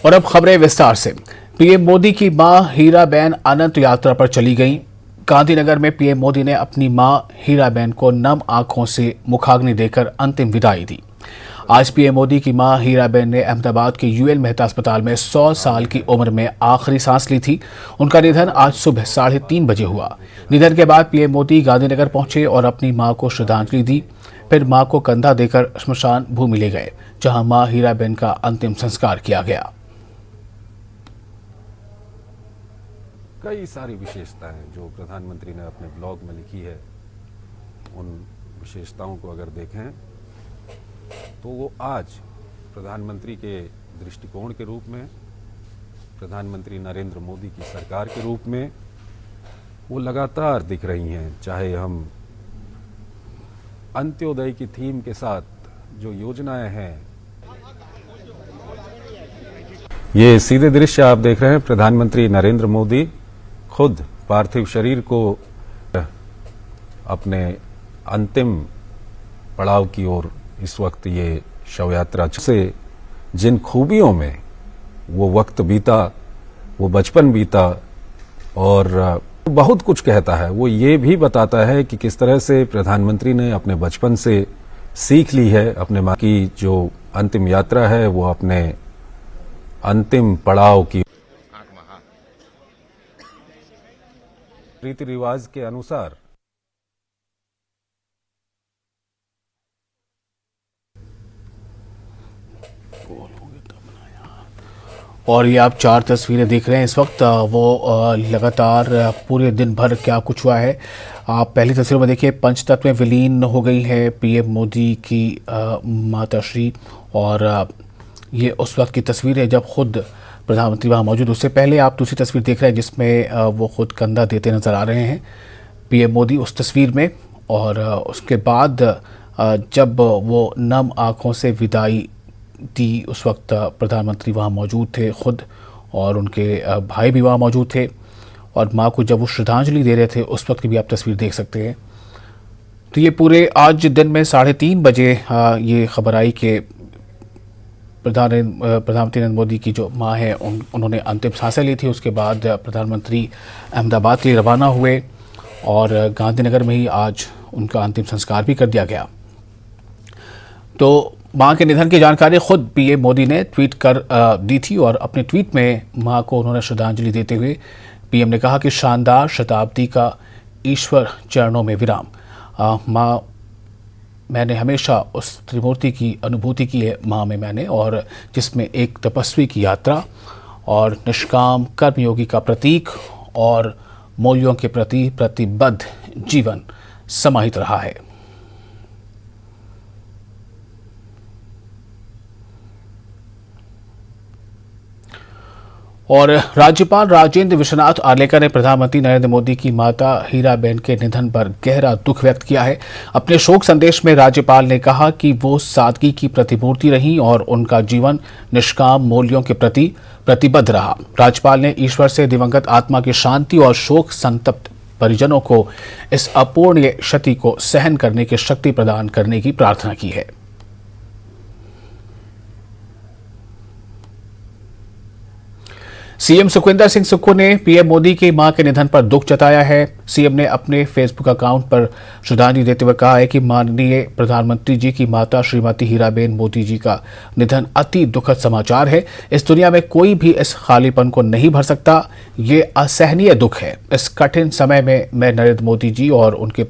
और अब खबरें विस्तार से। पीएम मोदी की मां हीराबेन अनंत यात्रा पर चली गईं। गांधीनगर में पीएम मोदी ने अपनी मां हीराबेन को नम आंखों से मुखाग्नि देकर अंतिम विदाई दी। आज पीएम मोदी की मां हीराबेन ने अहमदाबाद के यूएन मेहता अस्पताल में 100 साल की उम्र में आखिरी सांस ली थी। उनका निधन आज सुबह 3:30 बजे हुआ। निधन के बाद पीएम मोदी गांधीनगर पहुंचे और अपनी मां को श्रद्धांजलि दी। फिर मां को कंधा देकर श्मशान भूमि ले गए, जहां मां हीराबेन का अंतिम संस्कार किया गया। कई सारी विशेषताएं जो प्रधानमंत्री ने अपने ब्लॉग में लिखी है, उन विशेषताओं को अगर देखें तो वो आज प्रधानमंत्री के दृष्टिकोण के रूप में, प्रधानमंत्री नरेंद्र मोदी की सरकार के रूप में वो लगातार दिख रही हैं। चाहे हम अंत्योदय की थीम के साथ जो योजनाएं हैं, ये सीधे दृश्य आप देख रहे हैं। प्रधानमंत्री नरेंद्र मोदी खुद पार्थिव शरीर को अपने अंतिम पड़ाव की ओर इस वक्त ये शव यात्रा से जिन खूबियों में वो वक्त बीता, वो बचपन बीता और बहुत कुछ कहता है। वो ये भी बताता है कि किस तरह से प्रधानमंत्री ने अपने बचपन से सीख ली है। अपने मां की जो अंतिम यात्रा है वो अपने अंतिम पड़ाव की रीति रिवाज के अनुसार और ये आप 4 तस्वीरें देख रहे हैं इस वक्त। वो लगातार पूरे दिन भर क्या कुछ हुआ है आप पहली तस्वीर में देखिए। पंचतत्व में विलीन हो गई है पीएम मोदी की माताश्री, और ये उस वक्त की तस्वीर है जब खुद प्रधानमंत्री वहाँ मौजूद। उससे पहले आप दूसरी तस्वीर देख रहे हैं जिसमें वो खुद कंधा देते नजर आ रहे हैं पीएम मोदी उस तस्वीर में। और उसके बाद जब वो नम आँखों से विदाई दी, उस वक्त प्रधानमंत्री वहाँ मौजूद थे खुद, और उनके भाई भी वहाँ मौजूद थे। और माँ को जब वो श्रद्धांजलि दे रहे थे उस वक्त की भी आप तस्वीर देख सकते हैं। तो ये आज दिन में 3:30 बजे ये खबर आई कि प्रधानमंत्री नरेंद्र मोदी की जो माँ है उन्होंने अंतिम सांसें ली थी। उसके बाद प्रधानमंत्री अहमदाबाद के लिए रवाना हुए और गांधीनगर में ही आज उनका अंतिम संस्कार भी कर दिया गया। तो मां के निधन की जानकारी खुद पीएम मोदी ने ट्वीट कर दी थी, और अपने ट्वीट में मां को उन्होंने श्रद्धांजलि देते हुए पीएम ने कहा कि शानदार शताब्दी का ईश्वर चरणों में विराम। मां, मैंने हमेशा उस त्रिमूर्ति की अनुभूति की है मां में मैंने, और जिसमें एक तपस्वी की यात्रा और निष्काम कर्मयोगी का प्रतीक और मूल्यों के प्रति प्रतिबद्ध जीवन समाहित रहा है। और राज्यपाल राजेंद्र विश्वनाथ आर्लेकर ने प्रधानमंत्री नरेंद्र मोदी की माता हीराबेन के निधन पर गहरा दुख व्यक्त किया है। अपने शोक संदेश में राज्यपाल ने कहा कि वो सादगी की प्रतिमूर्ति रहीं और उनका जीवन निष्काम मूल्यों के प्रति प्रतिबद्ध रहा। राज्यपाल ने ईश्वर से दिवंगत आत्मा की शांति और शोक संतप्त परिजनों को इस अपूर्णीय क्षति को सहन करने की शक्ति प्रदान करने की प्रार्थना की है। सीएम सुखविंदर सिंह सुक्खू ने पीएम मोदी की मां के निधन पर दुख जताया है। सीएम ने अपने फेसबुक अकाउंट पर श्रद्धांजलि देते हुए कहा है कि माननीय प्रधानमंत्री जी की माता श्रीमती हीराबेन मोदी जी का निधन अति दुखद समाचार है। इस दुनिया में कोई भी इस खालीपन को नहीं भर सकता। ये असहनीय दुख है। इस कठिन समय में मैं नरेंद्र मोदी जी और उनके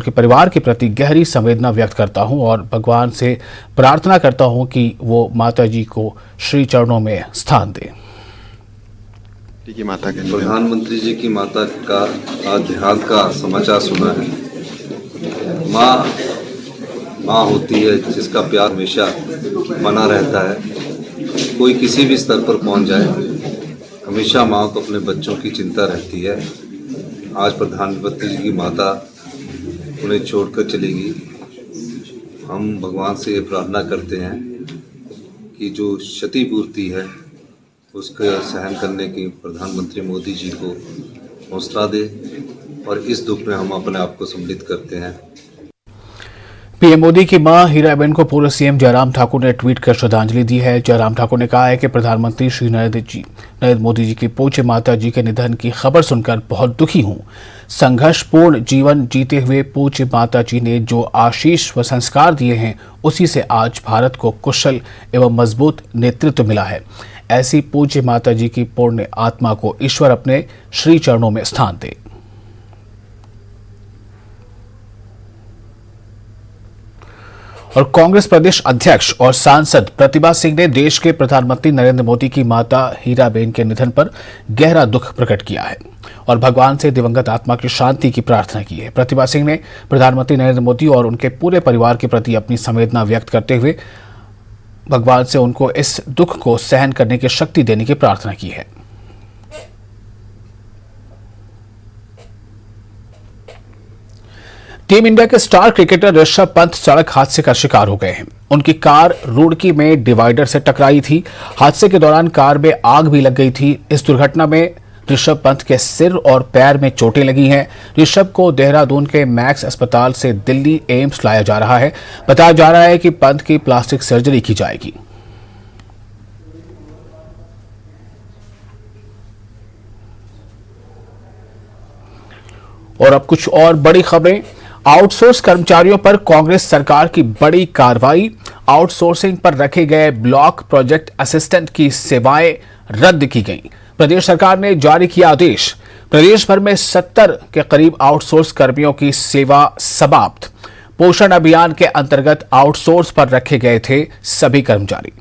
परिवार के प्रति गहरी संवेदना व्यक्त करता हूं और भगवान से प्रार्थना करता हूं कि वो माता जी को श्री चरणों में स्थान दें। की माता के प्रधानमंत्री जी की माता का देहांत का समाचार सुना है। माँ होती है जिसका प्यार हमेशा बना रहता है। कोई किसी भी स्तर पर पहुंच जाए, हमेशा माँ को अपने बच्चों की चिंता रहती है। आज प्रधानमंत्री जी की माता उन्हें छोड़कर चली गई। हम भगवान से ये प्रार्थना करते हैं कि जो क्षतिपूर्ति है उसका सहन करने की प्रधानमंत्री मोदी जी को हौसला दे और इस दुख में हम अपने आप को सम्मिलित करते हैं। पीएम मोदी की मां हीराबेन को पूर्व सीएम जयराम ठाकुर ने ट्वीट कर श्रद्धांजलि दी है। जयराम ठाकुर ने कहा है कि प्रधानमंत्री श्री नरेंद्र मोदी जी की पूज्य माता जी के निधन की खबर सुनकर बहुत दुखी हूं। संघर्षपूर्ण जीवन जीते हुए पूज्य माता जी ने जो आशीष व संस्कार दिए हैं, उसी से आज भारत को कुशल एवं मजबूत नेतृत्व मिला है। ऐसी पूज्य माता जी की पुण्य आत्मा को ईश्वर अपने श्री चरणों में स्थान दे। और कांग्रेस प्रदेश अध्यक्ष और सांसद प्रतिभा सिंह ने देश के प्रधानमंत्री नरेंद्र मोदी की माता हीराबेन के निधन पर गहरा दुख प्रकट किया है और भगवान से दिवंगत आत्मा की शांति की प्रार्थना की है। प्रतिभा सिंह ने प्रधानमंत्री नरेंद्र मोदी और उनके पूरे परिवार के प्रति अपनी संवेदना व्यक्त करते हुए भगवान से उनको इस दुख को सहन करने की शक्ति देने की प्रार्थना की है। टीम इंडिया के स्टार क्रिकेटर ऋषभ पंत सड़क हादसे का शिकार हो गए हैं। उनकी कार रुड़की में डिवाइडर से टकराई थी। हादसे के दौरान कार में आग भी लग गई थी। इस दुर्घटना में ऋषभ पंत के सिर और पैर में चोटें लगी हैं। ऋषभ को देहरादून के मैक्स अस्पताल से दिल्ली एम्स लाया जा रहा है। बताया जा रहा है कि पंत की प्लास्टिक सर्जरी की जाएगी। और अब कुछ और बड़ी खबरें। आउटसोर्स कर्मचारियों पर कांग्रेस सरकार की बड़ी कार्रवाई। आउटसोर्सिंग पर रखे गए ब्लॉक प्रोजेक्ट असिस्टेंट की सेवाएं रद्द की गईं। प्रदेश सरकार ने जारी किया आदेश। प्रदेश भर में 70 के करीब आउटसोर्स कर्मियों की सेवा समाप्त। पोषण अभियान के अंतर्गत आउटसोर्स पर रखे गए थे सभी कर्मचारी।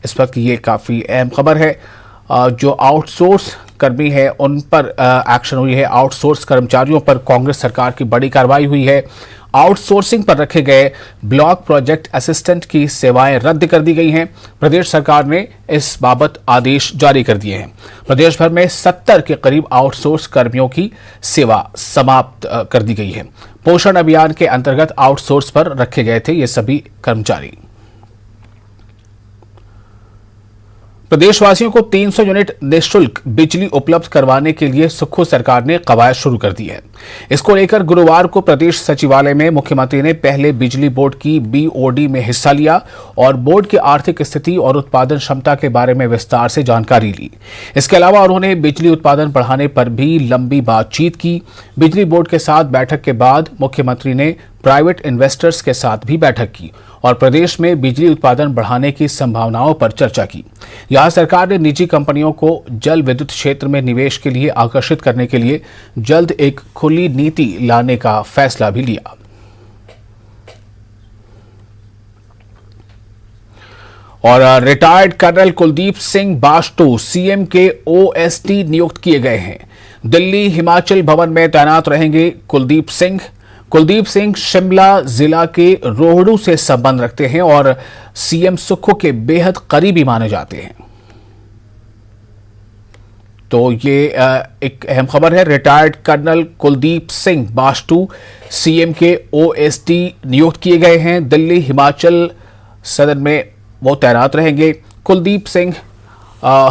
इस वक्त ये काफी अहम खबर है। जो आउटसोर्स कर्मी है उन पर एक्शन हुई है। आउटसोर्स कर्मचारियों पर कांग्रेस सरकार की बड़ी कार्रवाई हुई है। आउटसोर्सिंग पर रखे गए ब्लॉक प्रोजेक्ट असिस्टेंट की सेवाएं रद्द कर दी गई हैं। प्रदेश सरकार ने इस बाबत आदेश जारी कर दिए हैं। प्रदेश भर में 70 के करीब आउटसोर्स कर्मियों की सेवा समाप्त कर दी गई है। पोषण अभियान के अंतर्गत आउटसोर्स पर रखे गए थे ये सभी कर्मचारी। प्रदेशवासियों को 300 यूनिट निःशुल्क बिजली उपलब्ध करवाने के लिए सुक्खू सरकार ने कवायद शुरू कर दी है। इसको लेकर गुरुवार को प्रदेश सचिवालय में मुख्यमंत्री ने पहले बिजली बोर्ड की बीओडी में हिस्सा लिया और बोर्ड की आर्थिक स्थिति और उत्पादन क्षमता के बारे में विस्तार से जानकारी ली। इसके अलावा उन्होंने बिजली उत्पादन बढ़ाने पर भी लंबी बातचीत की। बिजली बोर्ड के साथ बैठक के बाद मुख्यमंत्री ने प्राइवेट इन्वेस्टर्स के साथ भी बैठक की और प्रदेश में बिजली उत्पादन बढ़ाने की संभावनाओं पर चर्चा की। यहां सरकार ने निजी कंपनियों को जल विद्युत क्षेत्र में निवेश के लिए आकर्षित करने के लिए जल्द एक खुली नीति लाने का फैसला भी लिया। और retired colonel Kuldeep Singh Bashtu CM के ओएसडी नियुक्त किए गए हैं। दिल्ली हिमाचल भवन में तैनात रहेंगे कुलदीप सिंह। कुलदीप सिंह शिमला जिला के रोहड़ू से संबंध रखते हैं और सीएम सुक्खू के बेहद करीबी माने जाते हैं। तो ये एक अहम खबर है। Retired colonel Kuldeep Singh Bashtu CM के ओएसडी नियुक्त किए गए हैं। दिल्ली हिमाचल सदन में वो तैनात रहेंगे। कुलदीप सिंह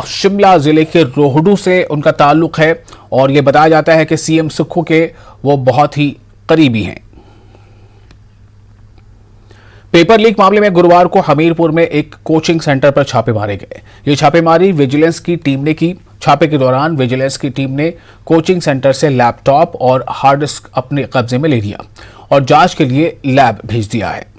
शिमला जिले के रोहड़ू से उनका ताल्लुक है और ये बताया जाता है कि सीएम सुक्खू के वो बहुत ही करीबी हैं। पेपर लीक मामले में गुरुवार को हमीरपुर में एक कोचिंग सेंटर पर छापे मारे गए। ये छापेमारी विजिलेंस की टीम ने की। छापे के दौरान विजिलेंस की टीम ने कोचिंग सेंटर से लैपटॉप और हार्ड डिस्क अपने कब्जे में ले लिया और जांच के लिए लैब भेज दिया है।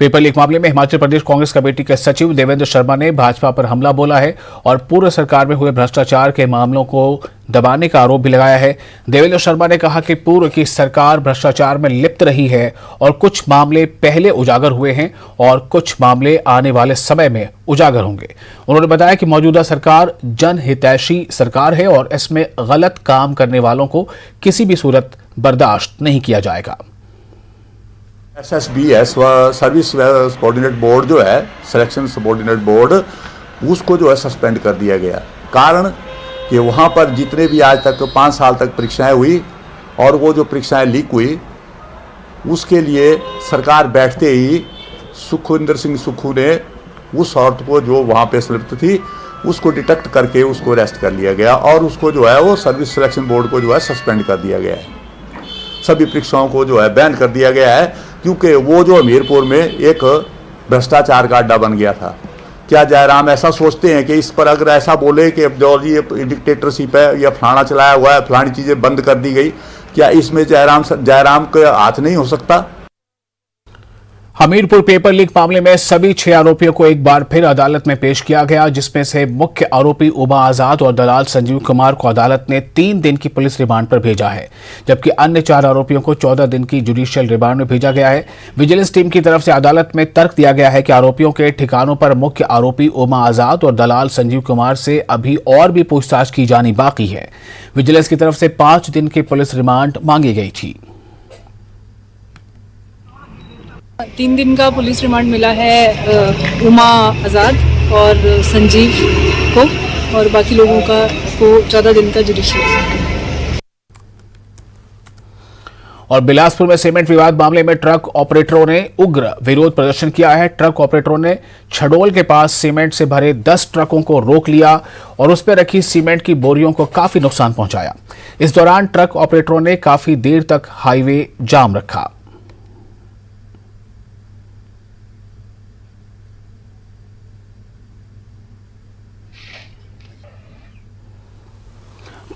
पेपर लीक मामले में हिमाचल प्रदेश कांग्रेस कमेटी के सचिव देवेंद्र शर्मा ने भाजपा पर हमला बोला है और पूर्व सरकार में हुए भ्रष्टाचार के मामलों को दबाने का आरोप भी लगाया है। देवेंद्र शर्मा ने कहा कि पूर्व की सरकार भ्रष्टाचार में लिप्त रही है और कुछ मामले पहले उजागर हुए हैं और कुछ मामले आने वाले समय में उजागर होंगे। उन्होंने बताया कि मौजूदा सरकार जनहितैषी सरकार है और इसमें गलत काम करने वालों को किसी भी सूरत बर्दाश्त नहीं किया जाएगा। SSBS सर्विस सबॉर्डिनेट बोर्ड जो है, सिलेक्शन सबॉर्डिनेट बोर्ड, उसको जो है सस्पेंड कर दिया गया। कारण कि वहाँ पर जितने भी आज तक 5 साल तक परीक्षाएं हुई और वो जो परीक्षाएं लीक हुई, उसके लिए सरकार बैठते ही सुखविंदर सिंह सुक्खू ने उस औरत को जो वहाँ पे संलिप्त थी उसको डिटेक्ट करके उसको अरेस्ट कर लिया गया और उसको जो है वो सर्विस सिलेक्शन बोर्ड को जो है सस्पेंड कर दिया गया है। सभी परीक्षाओं को जो है बैन कर दिया गया है, क्योंकि वो जो हमीरपुर में एक भ्रष्टाचार का अड्डा बन गया था। क्या जयराम ऐसा सोचते हैं कि इस पर अगर ऐसा बोले कि अब जो ये डिक्टेटरशिप है या फलाना चलाया हुआ है, फलानी चीज़ें बंद कर दी गई, क्या इसमें जयराम का हाथ नहीं हो सकता? हमीरपुर पेपर लीक मामले में सभी 6 आरोपियों को एक बार फिर अदालत में पेश किया गया, जिसमें से मुख्य आरोपी उमा आजाद और दलाल संजीव कुमार को अदालत ने 3 दिन की पुलिस रिमांड पर भेजा है, जबकि अन्य 4 आरोपियों को 14 दिन की जुडिशियल रिमांड में भेजा गया है। विजिलेंस टीम की तरफ से अदालत में तर्क दिया गया है कि आरोपियों के ठिकानों पर मुख्य आरोपी उमा आजाद और दलाल संजीव कुमार से अभी और भी पूछताछ की जानी बाकी है। विजिलेंस की तरफ से 5 दिन की पुलिस रिमांड मांगी गई थी। 3 दिन का पुलिस रिमांड मिला है उमा आज़ाद और संजीव को, और बाकी लोगों का को 14 दिन का जुडिशियल। और बिलासपुर में सीमेंट विवाद मामले में ट्रक ऑपरेटरों ने उग्र विरोध प्रदर्शन किया है। ट्रक ऑपरेटरों ने छडोल के पास सीमेंट से भरे 10 ट्रकों को रोक लिया और उस पर रखी सीमेंट की बोरियों को काफी नुकसान पहुंचाया। इस दौरान ट्रक ऑपरेटरों ने काफी देर तक हाईवे जाम रखा।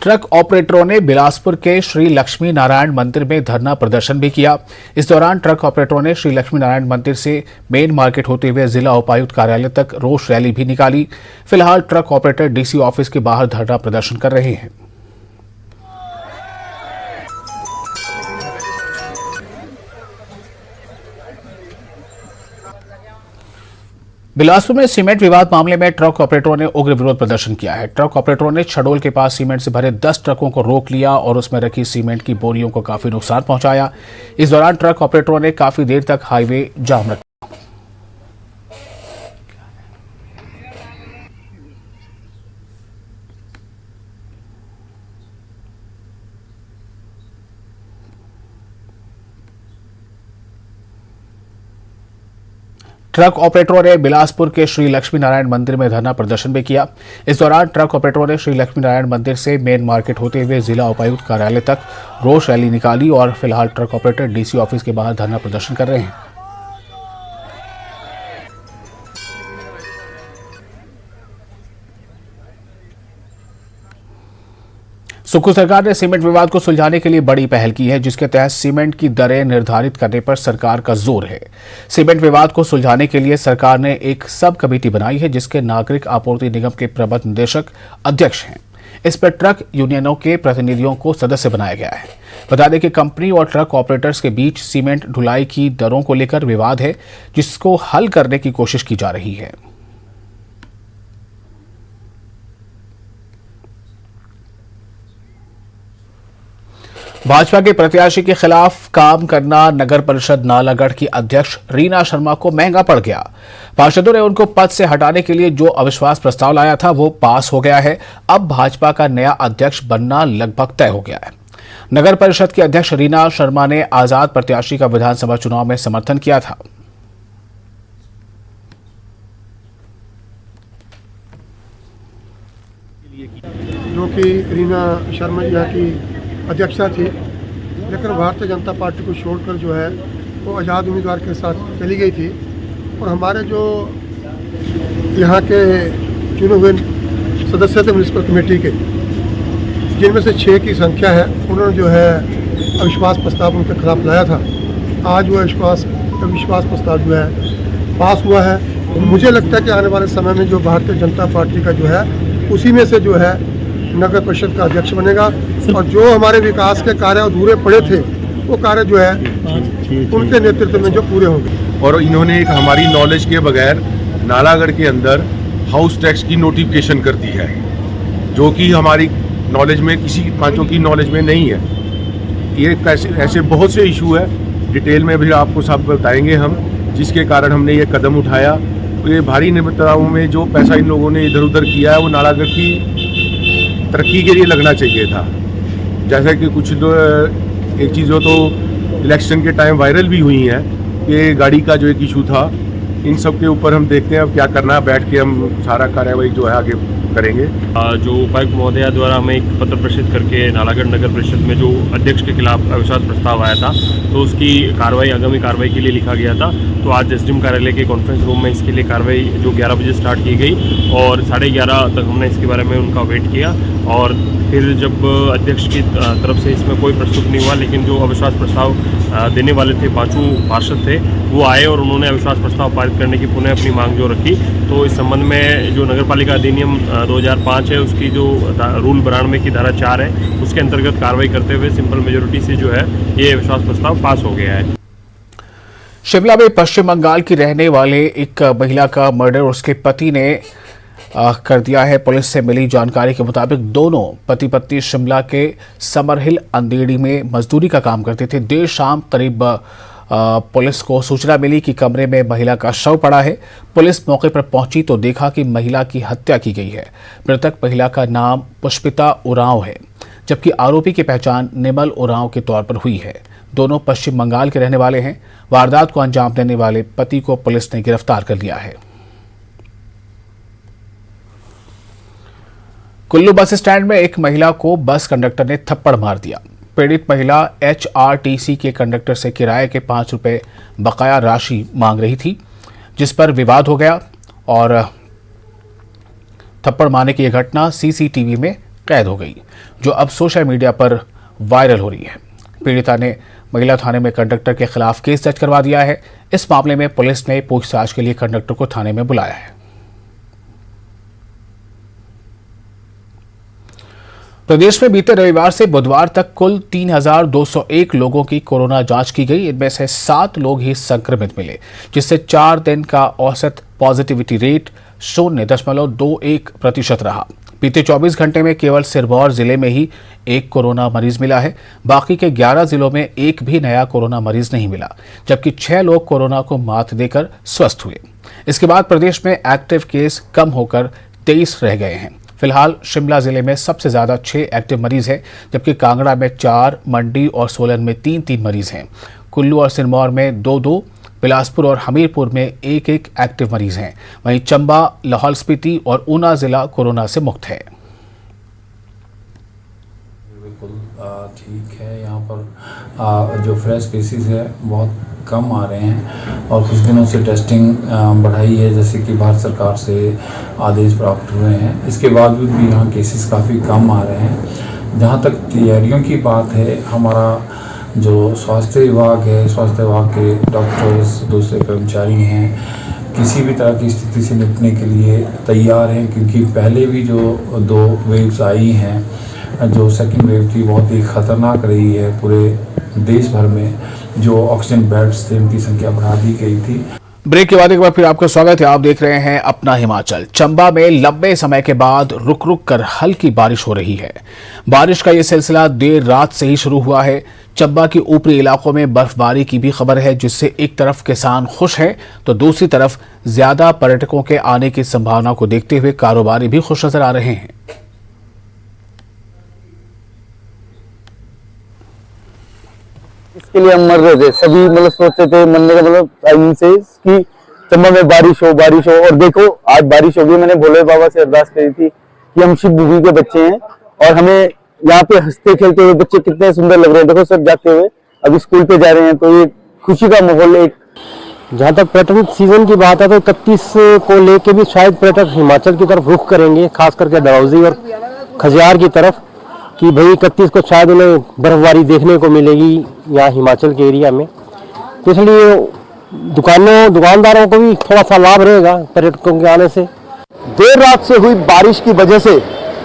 ट्रक ऑपरेटरों ने बिलासपुर के श्री लक्ष्मी नारायण मंदिर में धरना प्रदर्शन भी किया। इस दौरान ट्रक ऑपरेटरों ने श्री लक्ष्मी नारायण मंदिर से मेन मार्केट होते हुए जिला उपायुक्त कार्यालय तक रोष रैली भी निकाली। फिलहाल ट्रक ऑपरेटर डीसी ऑफिस के बाहर धरना प्रदर्शन कर रहे हैं। बिलासपुर में सीमेंट विवाद मामले में ट्रक ऑपरेटरों ने उग्र विरोध प्रदर्शन किया है। ट्रक ऑपरेटरों ने छडोल के पास सीमेंट से भरे 10 ट्रकों को रोक लिया और उसमें रखी सीमेंट की बोरियों को काफी नुकसान पहुंचाया। इस दौरान ट्रक ऑपरेटरों ने काफी देर तक हाईवे जाम रखा। ट्रक ऑपरेटरों ने बिलासपुर के श्री लक्ष्मी नारायण मंदिर में धरना प्रदर्शन भी किया। इस दौरान ट्रक ऑपरेटरों ने श्री लक्ष्मी नारायण मंदिर से मेन मार्केट होते हुए जिला उपायुक्त कार्यालय तक रोष रैली निकाली और फिलहाल ट्रक ऑपरेटर डीसी ऑफिस के बाहर धरना प्रदर्शन कर रहे हैं। सुक्खू सरकार ने सीमेंट विवाद को सुलझाने के लिए बड़ी पहल की है, जिसके तहत सीमेंट की दरें निर्धारित करने पर सरकार का जोर है। सीमेंट विवाद को सुलझाने के लिए सरकार ने एक सब कमेटी बनाई है, जिसके नागरिक आपूर्ति निगम के प्रबंध निदेशक अध्यक्ष हैं। इस पर ट्रक यूनियनों के प्रतिनिधियों को सदस्य बनाया गया है। बता दें कि कंपनी और ट्रक ऑपरेटर्स के बीच सीमेंट ढुलाई की दरों को लेकर विवाद है, जिसको हल करने की कोशिश की जा रही है। भाजपा के प्रत्याशी के खिलाफ काम करना नगर परिषद नालागढ़ की अध्यक्ष रीना शर्मा को महंगा पड़ गया। पार्षदों ने उनको पद से हटाने के लिए जो अविश्वास प्रस्ताव लाया था वो पास हो गया है। अब भाजपा का नया अध्यक्ष बनना लगभग तय हो गया है। नगर परिषद की अध्यक्ष रीना शर्मा ने आजाद प्रत्याशी का विधानसभा चुनाव में समर्थन किया था। जो कि रीना शर्मा यहाँ की अध्यक्षा थी, लेकिन भारतीय जनता पार्टी को छोड़कर जो है वो आज़ाद उम्मीदवार के साथ चली गई थी। और हमारे जो यहाँ के चुने हुए सदस्य थे म्युनिसिपल कमेटी के, जिनमें से 6 की संख्या है, उन्होंने जो है अविश्वास प्रस्ताव उनके खिलाफ लाया था। आज वो अविश्वास प्रस्ताव जो है पास हुआ है। मुझे लगता है कि आने वाले समय में जो भारतीय जनता पार्टी का जो है उसी में से जो है नगर परिषद का अध्यक्ष बनेगा, और जो हमारे विकास के कार्य अधूरे पड़े थे वो कार्य जो है उनके नेतृत्व में जो पूरे होंगे। और इन्होंने एक हमारी नॉलेज के बगैर नालागढ़ के अंदर हाउस टैक्स की नोटिफिकेशन कर दी है, जो कि हमारी नॉलेज में किसी पांचों की नॉलेज में नहीं है। ये ऐसे बहुत से इशू है, डिटेल में भी आपको सब बताएंगे हम, जिसके कारण हमने ये कदम उठाया। ये भारी निबर्ताओं में जो पैसा इन लोगों ने इधर उधर किया है वो नालागढ़ की तरक्की के लिए लगना चाहिए था। जैसे कि कुछ एक चीज़ जो तो इलेक्शन के टाइम वायरल भी हुई है कि गाड़ी का जो एक इशू था इन सब के ऊपर हम देखते हैं अब क्या करना है, बैठ के हम सारा कार्रवाई जो है आगे करेंगे। जो उपायुक्त महोदया द्वारा हमें एक पत्र प्रेषित करके नालागढ़ नगर परिषद में जो अध्यक्ष के खिलाफ अविश्वास प्रस्ताव आया था, तो उसकी कार्रवाई आगामी कार्रवाई के लिए लिखा गया था। तो आज एसडीएम कार्यालय के कॉन्फ्रेंस रूम में इसके लिए कार्रवाई जो 11 बजे स्टार्ट की गई और 11:30 तक हमने इसके बारे में उनका वेट किया और फिर जब अध्यक्ष की तरफ से इसमें कोई प्रस्तुत नहीं हुआ, लेकिन जो अविश्वास प्रस्ताव देने वाले थे, 5 पार्षद थे, वो आए और उन्होंने अविश्वास प्रस्ताव पारित करने की पुनः अपनी मांग जो रखी। तो इस संबंध में जो नगरपालिका अधिनियम 2005 है, उसकी जो रूल 92 की धारा 4 है, उसके अंतर्गत कार्रवाई करते हुए सिंपल मेजोरिटी से जो है ये अविश्वास प्रस्ताव पास हो गया है। शिमला में पश्चिम बंगाल की रहने वाले एक महिला का मर्डर उसके पति ने कर दिया है। पुलिस से मिली जानकारी के मुताबिक दोनों पति पत्नी शिमला के समरहिल अंधेड़ी में मजदूरी का काम करते थे। देर शाम करीब पुलिस को सूचना मिली कि कमरे में महिला का शव पड़ा है। पुलिस मौके पर पहुंची तो देखा कि महिला की हत्या की गई है। मृतक महिला का नाम पुष्पिता उरांव है, जबकि आरोपी की पहचान निमल उरांव के तौर पर हुई है। दोनों पश्चिम बंगाल के रहने वाले हैं। वारदात को अंजाम देने वाले पति को पुलिस ने गिरफ्तार कर लिया है। कुल्लू बस स्टैंड में एक महिला को बस कंडक्टर ने थप्पड़ मार दिया। पीड़ित महिला HRTC के कंडक्टर से किराए के 5 रुपए बकाया राशि मांग रही थी, जिस पर विवाद हो गया और थप्पड़ मारने की यह घटना CCTV में कैद हो गई, जो अब सोशल मीडिया पर वायरल हो रही है। पीड़िता ने महिला थाने में कंडक्टर के खिलाफ केस दर्ज करवा दिया है। इस मामले में पुलिस ने पूछताछ के लिए कंडक्टर को थाने में बुलाया है। प्रदेश में बीते रविवार से बुधवार तक कुल 3,201 लोगों की कोरोना जांच की गई। इनमें से 7 लोग ही संक्रमित मिले, जिससे 4 दिन का औसत पॉजिटिविटी रेट 0.21% रहा। बीते 24 घंटे में केवल सिरमौर जिले में ही 1 कोरोना मरीज मिला है। बाकी के 11 जिलों में एक भी नया कोरोना मरीज नहीं मिला, जबकि 6 लोग कोरोना को मात देकर स्वस्थ हुए। इसके बाद प्रदेश में एक्टिव केस कम होकर 23 रह गए हैं। फिलहाल शिमला जिले में सबसे ज्यादा 6 एक्टिव मरीज हैं, जबकि कांगड़ा में 4, मंडी और सोलन में 3 मरीज हैं। कुल्लू और सिरमौर में 2, बिलासपुर और हमीरपुर में 1 एक्टिव मरीज हैं। वहीं चंबा, लाहौल स्पीति और ऊना जिला कोरोना से मुक्त है। बिल्कुल ठीक है। यहाँ पर जो फ्रेश केसेस है बहुत कम आ रहे हैं और कुछ दिनों से टेस्टिंग बढ़ाई है, जैसे कि भारत सरकार से आदेश प्राप्त हुए हैं। इसके बावजूद भी यहाँ केसेस काफ़ी कम आ रहे हैं। जहाँ तक तैयारियों की बात है, हमारा जो स्वास्थ्य विभाग है, स्वास्थ्य विभाग के डॉक्टर्स, दूसरे कर्मचारी हैं, किसी भी तरह की स्थिति से निपटने के लिए तैयार हैं, क्योंकि पहले भी जो 2 वेव्स आई हैं, जो सेकंड वेव थी बहुत ही खतरनाक रही है। पूरे देश भर में जो ऑक्सीजन बेड्स थे उनकी संख्या बढ़ा दी गई थी। ब्रेक के बाद एक बार फिर आपका स्वागत है। आप देख रहे हैं अपना हिमाचल। चंबा में लंबे समय के बाद रुक रुक कर हल्की बारिश हो रही है। बारिश का ये सिलसिला देर रात से ही शुरू हुआ है। चंबा के ऊपरी इलाकों में बर्फबारी की भी खबर है, जिससे एक तरफ किसान खुश हैं तो दूसरी तरफ ज्यादा पर्यटकों के आने की संभावना को देखते हुए कारोबारी भी खुश नजर आ रहे हैं। इसके लिए हम मर रहे थे, सभी मतलब सोचते थे मन में, मतलब टाइम से कि चंबा में बारिश हो और देखो आज बारिश हो गई। मैंने भोले बाबा से अरदास करी थी कि हम शिव भूमि के बच्चे हैं और हमें यहाँ पे हंसते खेलते हुए बच्चे कितने सुंदर लग रहे हैं। देखो सब जाते हुए अभी स्कूल पे जा रहे हैं, तो ये खुशी का माहौल है। जहाँ तक पर्यटन सीजन की बात है तो 31 को लेके भी शायद पर्यटक हिमाचल की तरफ रुख करेंगे, खास करके डलहौजी और खजियार की तरफ, कि भाई 31 को शायद उन्हें बर्फबारी देखने को मिलेगी यहाँ हिमाचल के एरिया में। तो इसलिए दुकानदारों को भी थोड़ा सा लाभ रहेगा पर्यटकों के आने से। देर रात से हुई बारिश की वजह से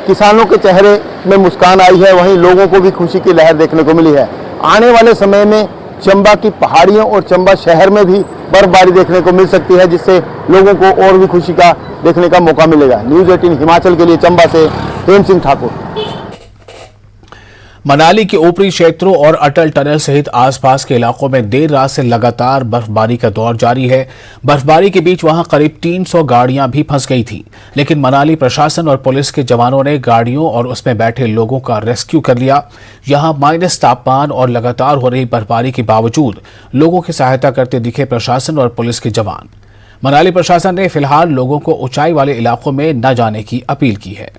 किसानों के चेहरे में मुस्कान आई है, वहीं लोगों को भी खुशी की लहर देखने को मिली है। आने वाले समय में चंबा की पहाड़ियों और चंबा शहर में भी बर्फबारी देखने को मिल सकती है, जिससे लोगों को और भी खुशी का देखने का मौका मिलेगा। न्यूज़ 18 हिमाचल के लिए चंबा से हेम सिंह ठाकुर। मनाली के ऊपरी क्षेत्रों और अटल टनल सहित आसपास के इलाकों में देर रात से लगातार बर्फबारी का दौर जारी है। बर्फबारी के बीच वहां करीब 300 गाड़ियां भी फंस गई थी, लेकिन मनाली प्रशासन और पुलिस के जवानों ने गाड़ियों और उसमें बैठे लोगों का रेस्क्यू कर लिया। यहां माइनस तापमान और लगातार हो रही बर्फबारी के बावजूद लोगों की सहायता करते दिखे प्रशासन और पुलिस के जवान। मनाली प्रशासन ने फिलहाल लोगों को ऊंचाई वाले इलाकों में न जाने की अपील की है।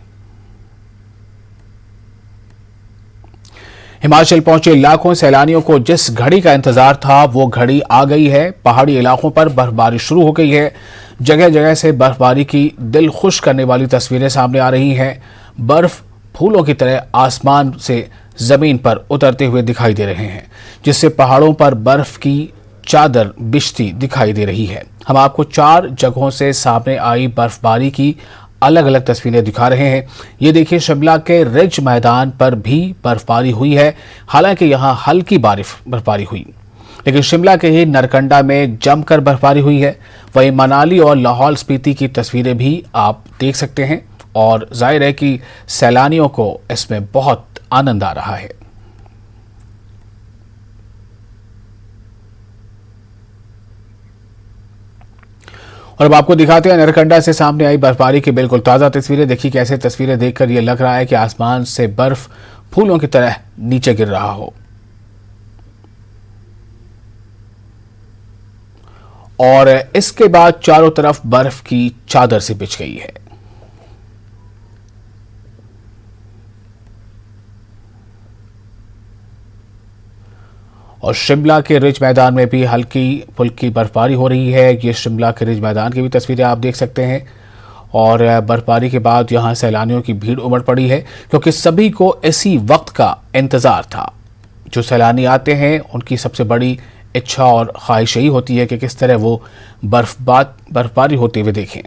हिमाचल पहुंचे लाखों सैलानियों को जिस घड़ी का इंतजार था वो घड़ी आ गई है। पहाड़ी इलाकों पर बर्फबारी शुरू हो गई है। जगह जगह से बर्फबारी की दिल खुश करने वाली तस्वीरें सामने आ रही हैं। बर्फ फूलों की तरह आसमान से जमीन पर उतरते हुए दिखाई दे रहे हैं, जिससे पहाड़ों पर बर्फ की चादर बिछती दिखाई दे रही है। हम आपको 4 जगहों से सामने आई बर्फबारी की अलग अलग तस्वीरें दिखा रहे हैं। ये देखिए, शिमला के रिज मैदान पर भी बर्फबारी हुई है। हालांकि यहाँ हल्की बर्फबारी हुई, लेकिन शिमला के ही नरकंडा में जमकर बर्फबारी हुई है। वहीं मनाली और लाहौल स्पीति की तस्वीरें भी आप देख सकते हैं और जाहिर है कि सैलानियों को इसमें बहुत आनंद आ रहा है। और अब आपको दिखाते हैं नरकंडा से सामने आई बर्फबारी की बिल्कुल ताज़ा तस्वीरें। देखिए कैसे तस्वीरें देखकर ये लग रहा है कि आसमान से बर्फ फूलों की तरह नीचे गिर रहा हो। और इसके बाद चारों तरफ बर्फ की चादर से बिछ गई है। और शिमला के रिज मैदान में भी हल्की फुल्की बर्फबारी हो रही है। ये शिमला के रिज मैदान की भी तस्वीरें आप देख सकते हैं। और बर्फबारी के बाद यहाँ सैलानियों की भीड़ उमड़ पड़ी है, क्योंकि सभी को इसी वक्त का इंतज़ार था। जो सैलानी आते हैं उनकी सबसे बड़ी इच्छा और ख्वाहिश यही होती है कि किस तरह वो बर्फबारी होते हुए देखें।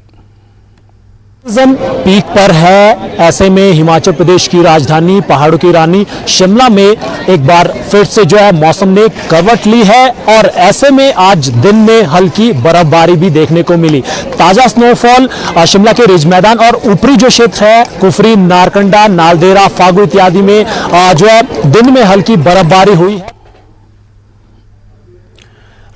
सीजन पीक पर है, ऐसे में हिमाचल प्रदेश की राजधानी पहाड़ों की रानी शिमला में एक बार फिर से जो है मौसम ने करवट ली है और ऐसे में आज दिन में हल्की बर्फबारी भी देखने को मिली। ताजा स्नोफॉल शिमला के रिज मैदान और ऊपरी जो क्षेत्र है कुफरी, नारकंडा, नालदेहरा, फागू इत्यादि में जो है दिन में हल्की बर्फबारी हुई है।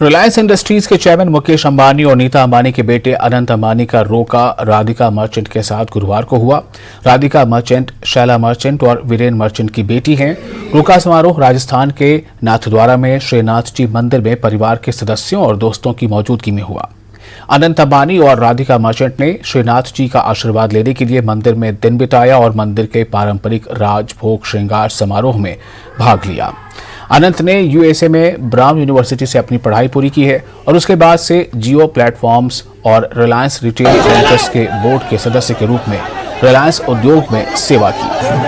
रिलायंस इंडस्ट्रीज के चेयरमैन मुकेश अंबानी और नीता अंबानी के बेटे अनंत अंबानी का रोका राधिका मर्चेंट के साथ गुरुवार को हुआ। राधिका मर्चेंट शैला मर्चेंट और वीरेन मर्चेंट की बेटी हैं। रोका समारोह राजस्थान के नाथद्वारा में श्रीनाथ जी मंदिर में परिवार के सदस्यों और दोस्तों की मौजूदगी में हुआ। अनंत अंबानी और राधिका मर्चेंट ने श्रीनाथ जी का आशीर्वाद लेने के लिए मंदिर में दिन बिताया और मंदिर के पारंपरिक राजभोग श्रृंगार समारोह में भाग लिया। अनंत ने यूएसए में ब्राउन यूनिवर्सिटी से अपनी पढ़ाई पूरी की है और उसके बाद से जियो प्लेटफॉर्म्स और रिलायंस रिटेल वेंचर्स के बोर्ड के सदस्य के रूप में रिलायंस उद्योग में सेवा की।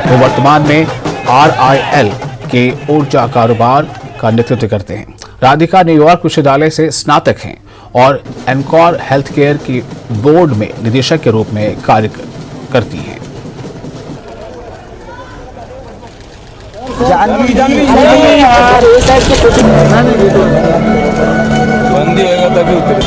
वो वर्तमान में RIL के ऊर्जा कारोबार का नेतृत्व करते हैं। राधिका न्यूयॉर्क विश्वविद्यालय से स्नातक हैं और एनकॉर हेल्थ केयर के बोर्ड में निदेशक के रूप में कार्य करती हैं। बंदी होगा तभी उतरे।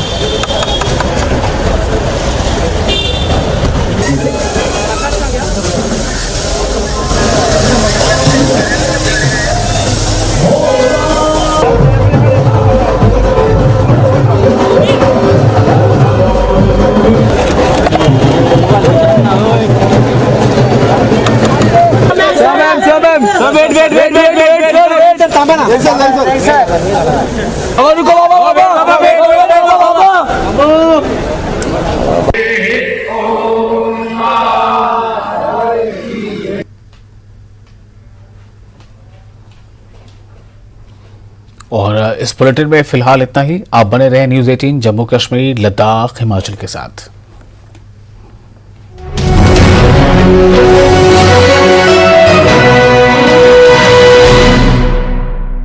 और इस बुलेटिन में फिलहाल इतना ही। आप बने रहें न्यूज़ 18 जम्मू कश्मीर, लद्दाख, हिमाचल के साथ।